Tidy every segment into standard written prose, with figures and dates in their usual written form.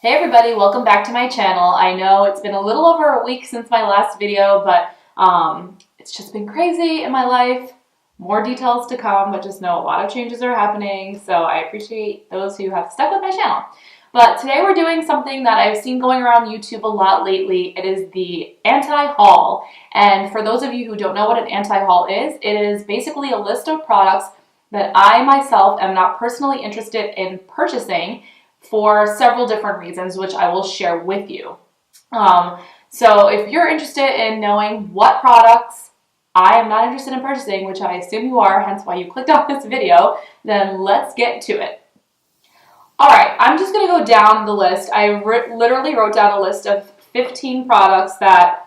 Hey everybody, welcome back to my channel. I know it's been a little over a week since my last video, but it's just been crazy in my life. More details to come, but just know a lot of changes are happening, so I appreciate those who have stuck with my channel. But today we're doing something that I've seen going around YouTube a lot lately. It is the anti-haul. And for those of you who don't know what an anti-haul is, it is basically a list of products that I myself am not personally interested in purchasing for several different reasons, which I will share with you. So if you're interested in knowing what products I am not interested in purchasing, which I assume you are, hence why you clicked on this video, then let's get to it. Alright, I'm just going to go down the list. I literally wrote down a list of 15 products that,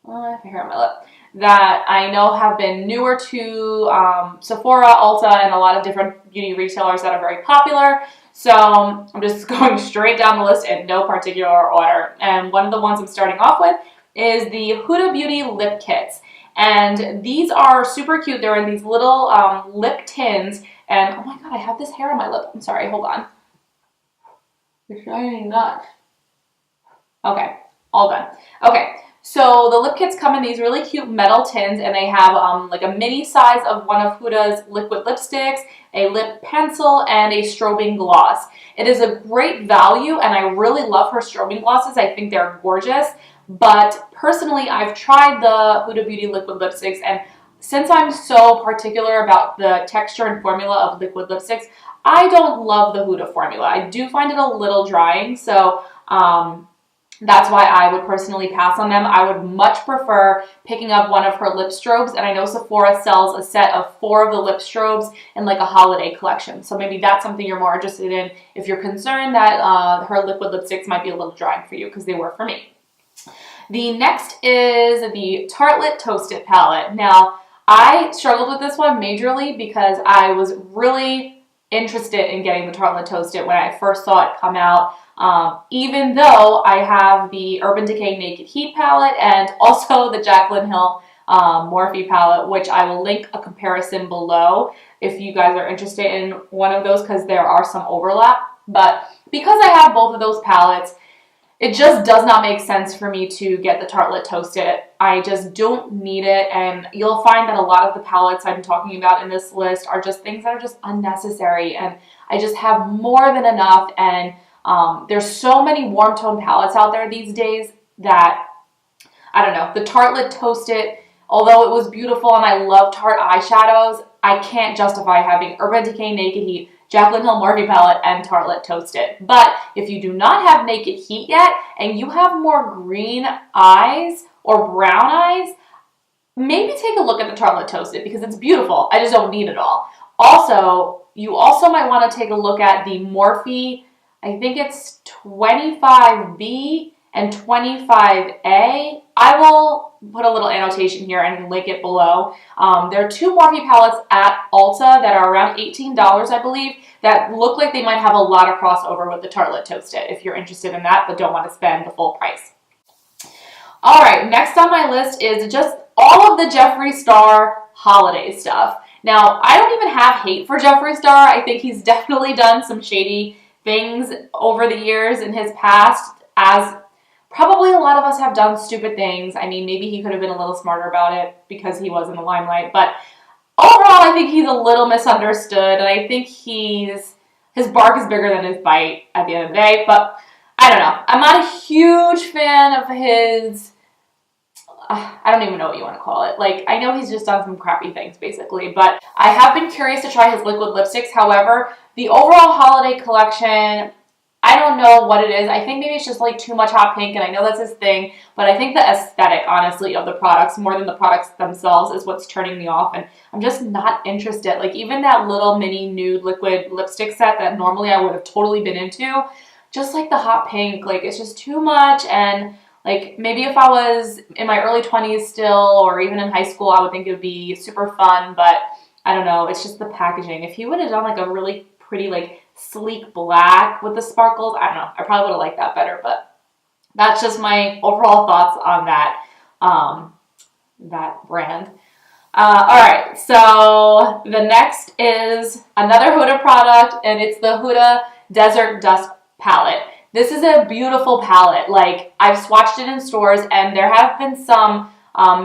I have hair on my lip, that I know have been newer to Sephora, Ulta, and a lot of different beauty retailers that are very popular. So I'm just going straight down the list in no particular order. And one of the ones I'm starting off with is the Huda Beauty Lip Kits. And these are super cute. They're in these little lip tins. And oh my god, I have this hair on my lip. I'm sorry, hold on. You're shining nuts. Okay, all done. Okay. So the lip kits come in these really cute metal tins, and they have like a mini size of one of Huda's liquid lipsticks, a lip pencil, and a strobing gloss. It is a great value, and I really love her strobing glosses. I think they're gorgeous, but personally, I've tried the Huda Beauty liquid lipsticks, and since I'm so particular about the texture and formula of liquid lipsticks, I don't love the Huda formula. I do find it a little drying, so that's why I would personally pass on them. I would much prefer picking up one of her lip strobes, and I know Sephora sells a set of 4 of the lip strobes in like a holiday collection. So maybe that's something you're more interested in if you're concerned that her liquid lipsticks might be a little drying for you, because they were for me. The next is the Tarte Toast-It palette. Now, I struggled with this one majorly because I was really interested in getting the Tarte Toast-It when I first saw it come out. Even though I have the Urban Decay Naked Heat palette and also the Jaclyn Hill Morphe palette, which I will link a comparison below if you guys are interested in one of those, because there are some overlap. But because I have both of those palettes, it just does not make sense for me to get the Tarte Toast-It. I just don't need it, and you'll find that a lot of the palettes I'm talking about in this list are just things that are just unnecessary, and I just have more than enough. And there's so many warm tone palettes out there these days that, I don't know, the Tarte Toast-It, although it was beautiful and I love Tarte eyeshadows, I can't justify having Urban Decay Naked Heat, Jaclyn Hill Morphe palette, and Tarte Toast-It. But if you do not have Naked Heat yet, and you have more green eyes or brown eyes, maybe take a look at the Tarte Toast-It, because it's beautiful. I just don't need it all. Also, you also might want to take a look at the Morphe, I think it's 25B and 25A. I will put a little annotation here and link it below. There are 2 Morphe palettes at Ulta that are around $18, I believe, that look like they might have a lot of crossover with the Tarte Toast-It if you're interested in that but don't want to spend the full price. Alright, next on my list is just all of the Jeffree Star holiday stuff. Now, I don't even have hate for Jeffree Star. I think he's definitely done some shady things over the years in his past, as probably a lot of us have done stupid things. I mean, maybe he could have been a little smarter about it because he was in the limelight, but overall I think he's a little misunderstood, and I think his bark is bigger than his bite at the end of the day. But I don't know. I'm not a huge fan of his, I don't even know what you want to call it. Like, I know he's just done some crappy things, basically, but I have been curious to try his liquid lipsticks. However, the overall holiday collection, I don't know what it is. I think maybe it's just like too much hot pink, and I know that's his thing, but I think the aesthetic, honestly, of the products more than the products themselves is what's turning me off, and I'm just not interested. Like, even that little mini nude liquid lipstick set that normally I would have totally been into, just like the hot pink, like, it's just too much. And like, maybe if I was in my early 20s still, or even in high school, I would think it would be super fun, but I don't know, it's just the packaging. If he would have done like a really pretty, like, sleek black with the sparkles, I don't know, I probably would have liked that better. But that's just my overall thoughts on that brand. Alright, so the next is another Huda product, and it's the Huda Desert Dusk palette. This is a beautiful palette. Like, I've swatched it in stores, and there have been some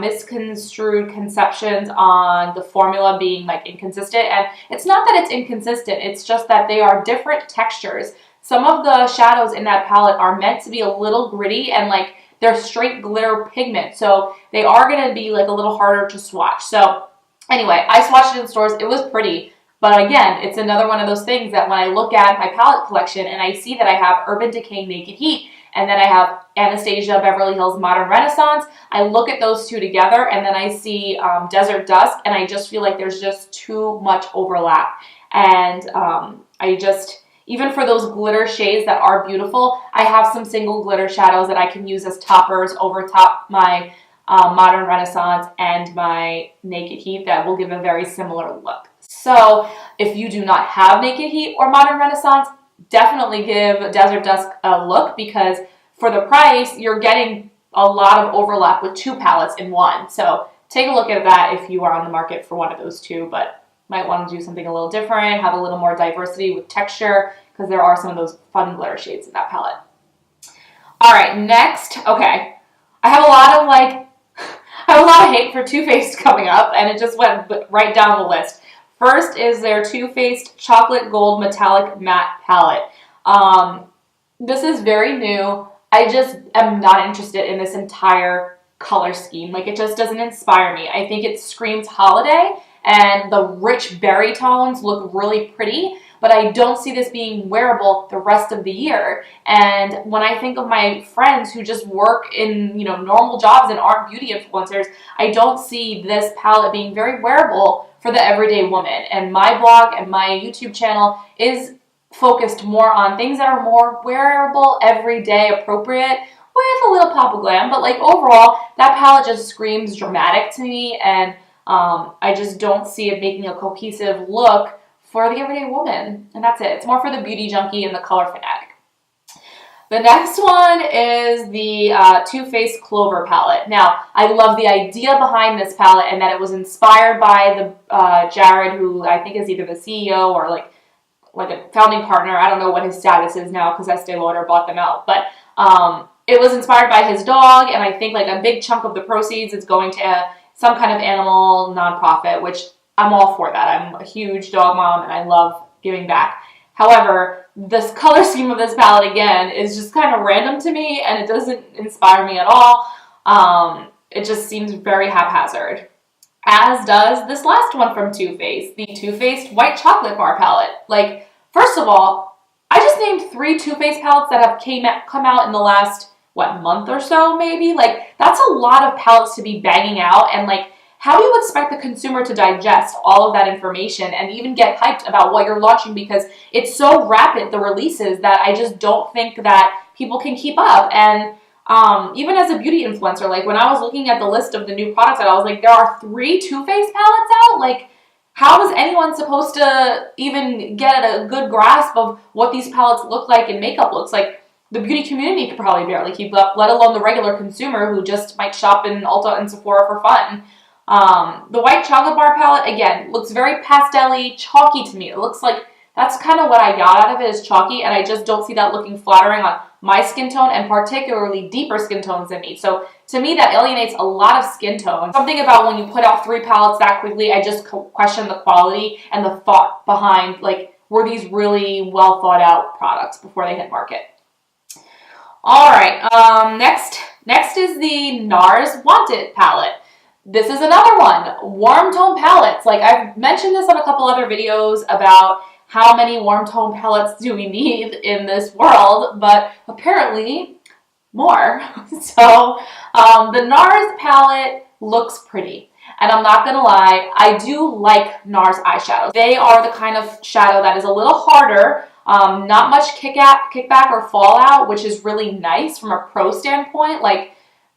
misconstrued conceptions on the formula being like inconsistent. And it's not that it's inconsistent, it's just that they are different textures. Some of the shadows in that palette are meant to be a little gritty and like they're straight glitter pigment. So they are going to be like a little harder to swatch. So anyway, I swatched it in stores. It was pretty. But again, it's another one of those things that when I look at my palette collection and I see that I have Urban Decay Naked Heat and then I have Anastasia Beverly Hills Modern Renaissance, I look at those two together and then I see Desert Dusk, and I just feel like there's just too much overlap. And even for those glitter shades that are beautiful, I have some single glitter shadows that I can use as toppers over top my Modern Renaissance and my Naked Heat that will give a very similar look. So if you do not have Naked Heat or Modern Renaissance, definitely give Desert Dusk a look, because for the price, you're getting a lot of overlap with two palettes in one. So take a look at that if you are on the market for one of those two, but might want to do something a little different, have a little more diversity with texture, because there are some of those fun glitter shades in that palette. All right, next, okay, I have a lot of hate for Too Faced coming up, and it just went right down the list. First is their Too Faced Chocolate Gold Metallic Matte Palette. This is very new. I just am not interested in this entire color scheme. Like, it just doesn't inspire me. I think it screams holiday, and the rich berry tones look really pretty, but I don't see this being wearable the rest of the year. And when I think of my friends who just work in, normal jobs and aren't beauty influencers, I don't see this palette being very wearable for the everyday woman. And my blog and my YouTube channel is focused more on things that are more wearable, everyday, appropriate, with a little pop of glam. But like overall, that palette just screams dramatic to me, and I just don't see it making a cohesive look for the everyday woman. And that's it. It's more for the beauty junkie and the color fanatic. The next one is the Too Faced Clover palette. Now, I love the idea behind this palette and that it was inspired by the Jared, who I think is either the CEO or like a founding partner. I don't know what his status is now because Estee Lauder bought them out. But it was inspired by his dog, and I think like a big chunk of the proceeds is going to some kind of animal nonprofit, which I'm all for that. I'm a huge dog mom and I love giving back. However, this color scheme of this palette, again, is just kind of random to me, and it doesn't inspire me at all. It just seems very haphazard. As does this last one from Too Faced, the Too Faced White Chocolate Bar palette. Like, first of all, I just named 3 Too Faced palettes that have come out in the last, month or so, maybe? Like, that's a lot of palettes to be banging out, and like, how do you expect the consumer to digest all of that information and even get hyped about what you're launching? Because it's so rapid, the releases, that I just don't think that people can keep up. And even as a beauty influencer, like when I was looking at the list of the new products, I was like, there are 3 Too Faced palettes out? Like, how is anyone supposed to even get a good grasp of what these palettes look like and makeup looks like? The beauty community could probably barely keep up, let alone the regular consumer who just might shop in Ulta and Sephora for fun. The White Chocolate Bar palette, again, looks very pastel-y, chalky to me. It looks like that's kind of what I got out of it, is chalky, and I just don't see that looking flattering on my skin tone, and particularly deeper skin tones than me. So to me, that alienates a lot of skin tone. Something about when you put out 3 palettes that quickly, I just question the quality and the thought behind, like, were these really well thought out products before they hit market? All right, next is the NARS Want It palette. This is another one, warm tone palettes. Like, I've mentioned this on a couple other videos about how many warm tone palettes do we need in this world, but apparently more. So the NARS palette looks pretty, and I'm not gonna lie, I do like NARS eyeshadows. They are the kind of shadow that is a little harder, not much kickback or fallout, which is really nice from a pro standpoint. Like,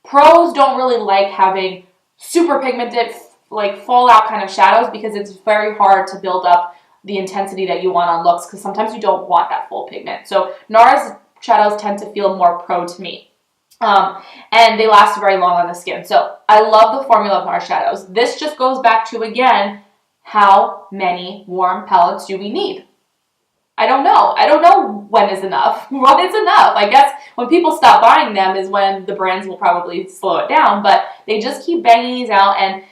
pros don't really like having super pigmented, like fallout kind of shadows, because it's very hard to build up the intensity that you want on looks, because sometimes you don't want that full pigment. So NARS shadows tend to feel more pro to me. And they last very long on the skin. So I love the formula of NARS shadows. This just goes back to, again, how many warm palettes do we need? I don't know. I don't know when is enough. When is enough? I guess when people stop buying them is when the brands will probably slow it down, but they just keep banging these out. And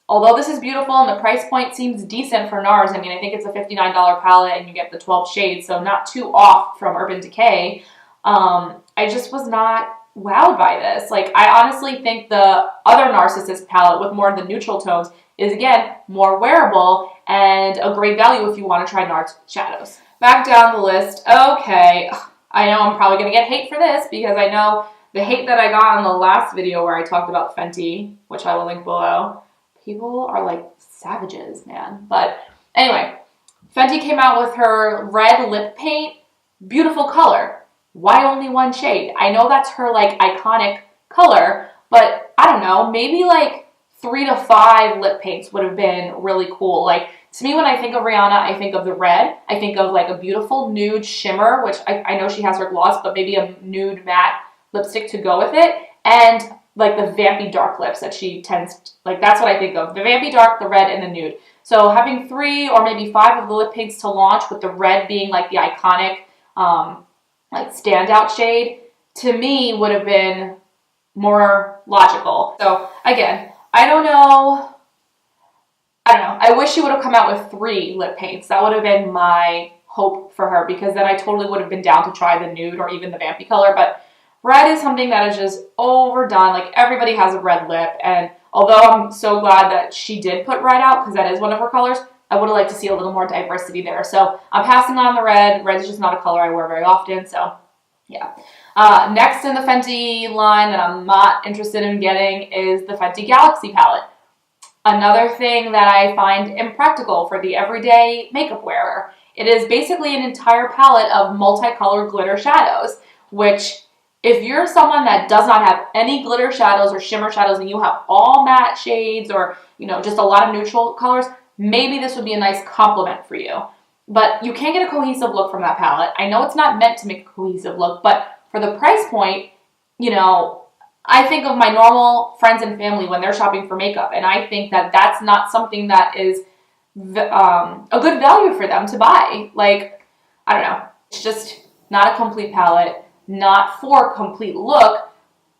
although this is beautiful and the price point seems decent for NARS, I mean, I think it's a $59 palette and you get the 12 shades, so not too off from Urban Decay. I just was not wowed by this. Like, I honestly think the other Narcissist palette with more of the neutral tones is, again, more wearable and a great value if you want to try NARS shadows. Back down the list. Okay, I know I'm probably going to get hate for this because I know the hate that I got in the last video where I talked about Fenty, which I will link below. People are like savages, man. But anyway, Fenty came out with her red lip paint. Beautiful color. Why only one shade? I know that's her like iconic color, but I don't know, maybe like 3 to 5 lip paints would have been really cool. Like, to me, when I think of Rihanna, I think of the red. I think of like a beautiful nude shimmer, which I know she has her gloss, but maybe a nude matte lipstick to go with it. And like the vampy dark lips that she tends, like that's what I think of. The vampy dark, the red, and the nude. So having 3 or maybe 5 of the lip paints to launch with the red being like the iconic like standout shade, to me would have been more logical. So again, I don't know. I wish she would have come out with 3 lip paints. That would have been my hope for her because then I totally would have been down to try the nude or even the vampy color. But red is something that is just overdone. Like, everybody has a red lip. And although I'm so glad that she did put red out because that is one of her colors, I would have liked to see a little more diversity there. So I'm passing on the red. Red is just not a color I wear very often. So yeah. Next in the Fenty line that I'm not interested in getting is the Fenty Galaxy palette. Another thing that I find impractical for the everyday makeup wearer. It is basically an entire palette of multicolored glitter shadows, which if you're someone that does not have any glitter shadows or shimmer shadows and you have all matte shades or, you know, just a lot of neutral colors, maybe this would be a nice complement for you. But you can't get a cohesive look from that palette. I know it's not meant to make a cohesive look, but for the price point, you know, I think of my normal friends and family when they're shopping for makeup, and I think that that's not something that is a good value for them to buy. Like, I don't know. It's just not a complete palette, not for a complete look.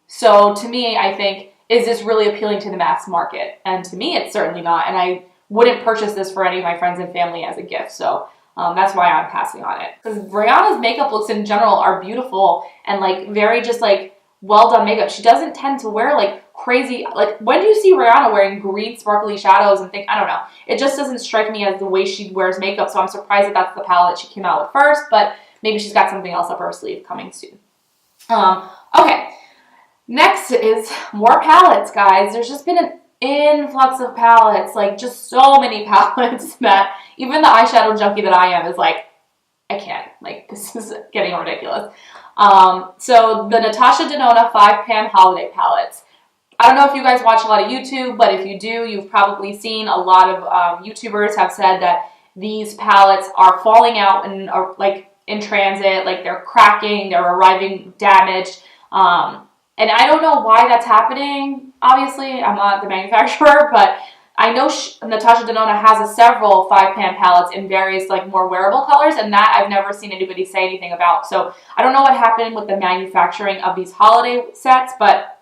So to me, I think, is this really appealing to the mass market? And to me, it's certainly not, and I wouldn't purchase this for any of my friends and family as a gift. So that's why I'm passing on it. Because Rihanna's makeup looks in general are beautiful and like very just like well done makeup. She doesn't tend to wear like crazy, like when do you see Rihanna wearing green sparkly shadows and think, I don't know. It just doesn't strike me as the way she wears makeup, so I'm surprised that that's the palette she came out with first, but maybe she's got something else up her sleeve coming soon. Okay, next is more palettes, guys. There's just been an influx of palettes, like just so many palettes that even the eyeshadow junkie that I am is like, I can't, like this is getting ridiculous. So the Natasha Denona 5-pan holiday palettes. I don't know if you guys watch a lot of YouTube, but if you do, you've probably seen a lot of YouTubers have said that these palettes are falling out and are like in transit, like they're cracking, they're arriving damaged. And I don't know why that's happening. Obviously, I'm not the manufacturer, but I know Natasha Denona has several 5-pan palettes in various like more wearable colors, and that I've never seen anybody say anything about. So I don't know what happened with the manufacturing of these holiday sets, but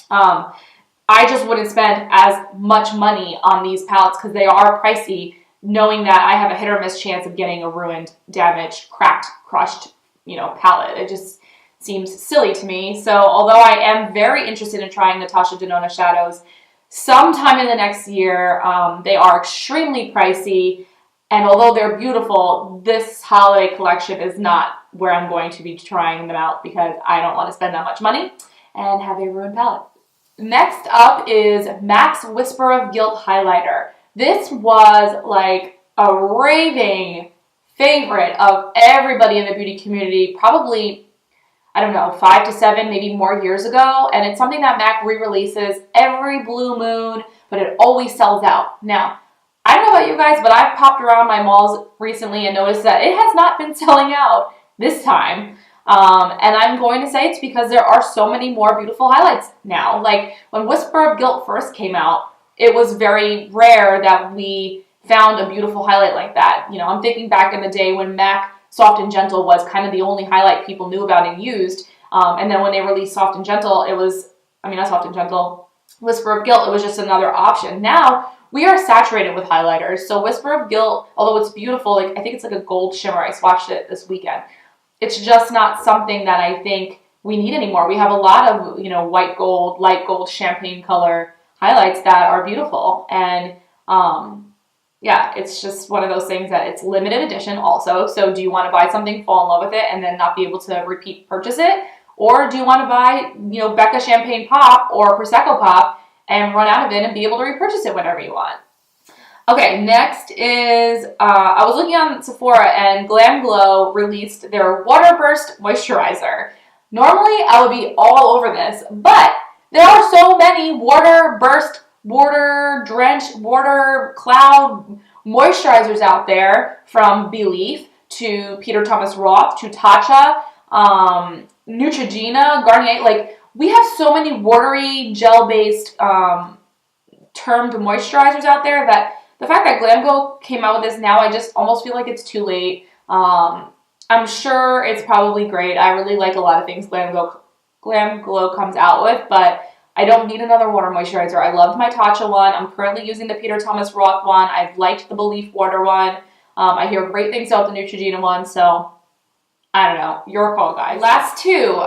I just wouldn't spend as much money on these palettes because they are pricey, knowing that I have a hit or miss chance of getting a ruined, damaged, cracked, crushed, you know, palette. It just seems silly to me. So although I am very interested in trying Natasha Denona shadows sometime in the next year, they are extremely pricey, and although they're beautiful, this holiday collection is not where I'm going to be trying them out because I don't want to spend that much money and have a ruined palette. Next up is MAC's Whisper of Guilt highlighter. This was like a raving favorite of everybody in the beauty community, probably, I don't know, 5 to 7, maybe more years ago. And it's something that MAC re-releases every blue moon, but it always sells out. Now, I don't know about you guys, but I've popped around my malls recently and noticed that it has not been selling out this time. And I'm going to say it's because there are so many more beautiful highlights now. Like when Whisper of Guilt first came out, it was very rare that we found a beautiful highlight like that. You know, I'm thinking back in the day when MAC Soft and Gentle was kind of the only highlight people knew about and used. And then when they released Soft and Gentle, it was, I mean, not Soft and Gentle, Whisper of Guilt, it was just another option. Now, we are saturated with highlighters. So Whisper of Guilt, although it's beautiful, like I think it's like a gold shimmer. I swatched it this weekend. It's just not something that I think we need anymore. We have a lot of, you know, white gold, light gold, champagne color highlights that are beautiful. And yeah, it's just one of those things that it's limited edition also. So do you want to buy something, fall in love with it, and then not be able to repeat purchase it? Or do you want to buy, you know, Becca Champagne Pop or Prosecco Pop and run out of it and be able to repurchase it whenever you want? Okay, next is, I was looking on Sephora and Glam Glow released their Water Burst Moisturizer. Normally, I would be all over this, but there are so many water burst, water drenched, water cloud moisturizers out there, from Belief to Peter Thomas Roth to Tatcha, Neutrogena, Garnier. Like, we have so many watery, gel-based termed moisturizers out there that the fact that Glam Glow came out with this now, I just almost feel like it's too late. I'm sure it's probably great. I really like a lot of things Glam Glow comes out with, but I don't need another water moisturizer. I loved my Tatcha one. I'm currently using the Peter Thomas Roth one. I've liked the Belief water one. I hear great things about the Neutrogena one, so I don't know. Your call, guys. Last two.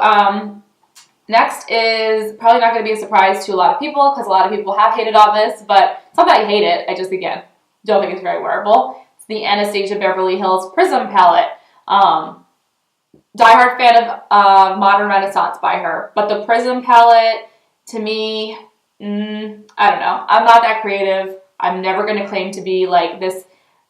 Next is probably not going to be a surprise to a lot of people because a lot of people have hated on this, but it's not that I hate it. I just, again, don't think it's very wearable. It's the Anastasia Beverly Hills Prism Palette. Diehard fan of Modern Renaissance by her, but the Prism Palette, to me, I don't know. I'm not that creative. I'm never going to claim to be like this,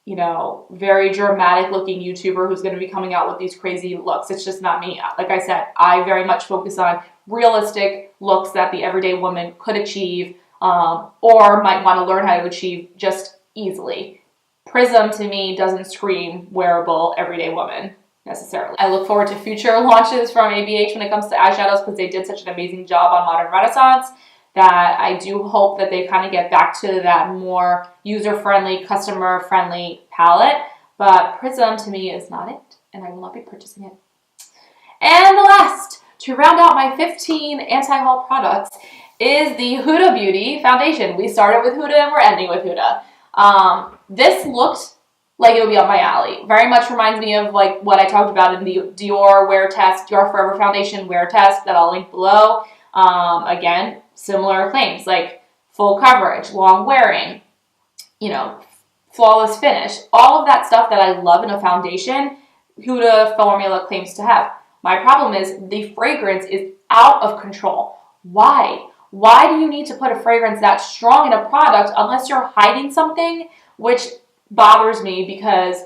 you know, very dramatic looking YouTuber who's going to be coming out with these crazy looks. It's just not me. Like I said, I very much focus on realistic looks that the everyday woman could achieve or might want to learn how to achieve just easily. Prism, to me, doesn't scream wearable everyday woman necessarily. I look forward to future launches from ABH when it comes to eyeshadows because they did such an amazing job on Modern Renaissance that I do hope that they kind of get back to that more user-friendly, customer-friendly palette. But Prism, to me, is not it, and I will not be purchasing it. And the last, to round out my 15 anti-haul products, is the Huda Beauty Foundation. We started with Huda and we're ending with Huda. This looked like it would be up my alley. Very much reminds me of like what I talked about in the Dior Wear Test, Dior Forever Foundation Wear Test that I'll link below. Again, similar claims like full coverage, long wearing, you know, flawless finish. All of that stuff that I love in a foundation, Huda formula claims to have. My problem is the fragrance is out of control. Why? Why do you need to put a fragrance that strong in a product unless you're hiding something, which bothers me because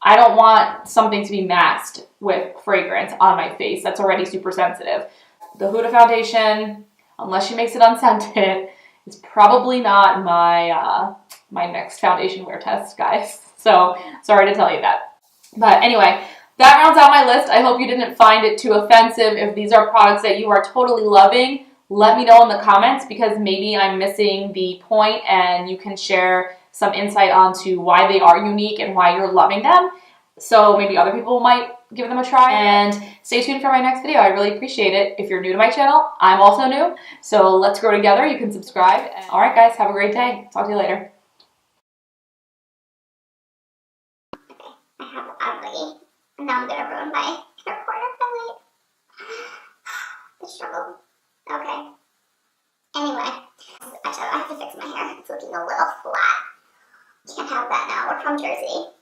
I don't want something to be masked with fragrance on my face that's already super sensitive. The Huda foundation, unless she makes it unscented, is probably not my my next foundation wear test, guys. So sorry to tell you that. But anyway, that rounds out my list. I hope you didn't find it too offensive. If these are products that you are totally loving, let me know in the comments because maybe I'm missing the point and you can share some insight onto why they are unique and why you're loving them. So maybe other people might give them a try. And stay tuned for my next video. I really appreciate it. If you're new to my channel, I'm also new. So let's grow together. You can subscribe. All right, guys, have a great day. Talk to you later. I have ugly. And now I'm gonna ruin my hair corner highlight. The struggle. Okay. Anyway, I have to fix my hair. It's looking a little flat. Can't have that now. We're from Jersey.